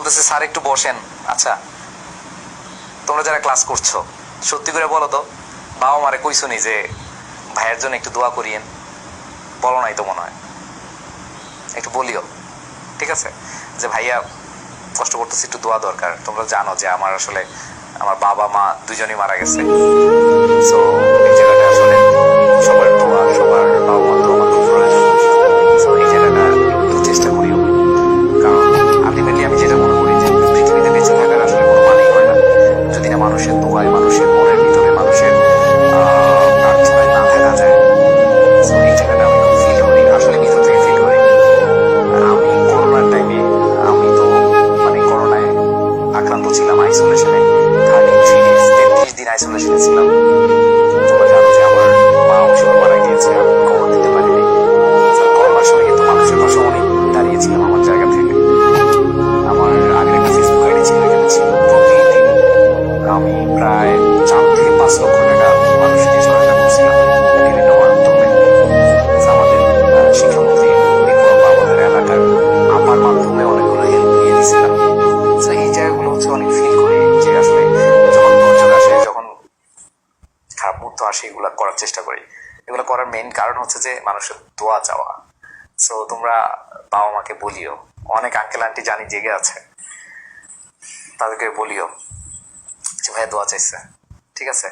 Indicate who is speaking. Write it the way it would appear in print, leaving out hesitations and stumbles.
Speaker 1: বলতেছে স্যার একটু বসেন। আচ্ছা, তোমরা যারা ক্লাস করছো সত্যি করে বলো তো, বাবা মারে কইছো নি যে ভাইয়ের জন্য একটু দোয়া করিয়েন? বলো নাই তো মনে হয়। একটু বলিও, ঠিক আছে, যে ভাইয়া কষ্ট করতেছে, একটু দোয়া দরকার। তোমরা জানো যে আমার আসলে আমার বাবা মা দুজনই মারা গেছে। সো এই জায়গাটা আসলে সবার দোয়া, সবার বাবা মা দোয়া আমার খুব প্রয়োজন। সো এই জায়গাটা একটু চেষ্টা করিও, কারণ আলটিমেটলি আমি যেটা মনে করি যে পৃথিবীতে বেঁচে থাকার আসলে কোনো মানেই হয় না যদি না মানুষের দোয়ায়, মানুষের মনের ভিতরে, মানুষের প্রার্থনায় না থাকা যায়। সো এই জায়গাটা আমি খুব ফিল করি, আসলে ভিতর থেকে ফিল করি। আমি করোনার টাইমে, আমি তো মানে করোনায় আক্রান্ত ছিলাম, আইসোলেশনে 33 days, 33 দিন আইসোলেশনে ছিলাম। তোমরা জানো যে আমার মা ওই সময় মারা গিয়েছে, আমি খবর দিতে পারিনি। করোনার সময় কিন্তু মানুষের পাশে অনেক দাঁড়িয়েছিলাম আমার জায়গা থেকে। আমার আগের একটা ফেসবুক আইডি ছিল, এখানে ছিল প্রতিদিন আমি প্রায় 4 থেকে 5 লক্ষ টাকা মানুষকে সহায়তা করছিলাম বিভিন্ন মাধ্যমে। আমাদের শিক্ষামন্ত্রী বিপ্লব বা আমাদের এলাকার আমার মাধ্যমে অনেকগুলো হেল্প নিয়ে দিয়েছিলাম। তো এই জায়গাগুলো হচ্ছে অনেক ফিল করি যে আসলে যখন দুর্যোগ আসে, যখন খারাপ মুহূর্ত আসে, এগুলো করার চেষ্টা করি। এগুলো করার মেইন কারণ হচ্ছে যে মানুষের দোয়া চাওয়া। সো তোমরা বাবা মাকে বলিও, অনেক আঙ্কেল আন্টি জানি জেগে আছে, তাদেরকে বলিও যে ভাইয়া দোয়া চাইছে, ঠিক আছে?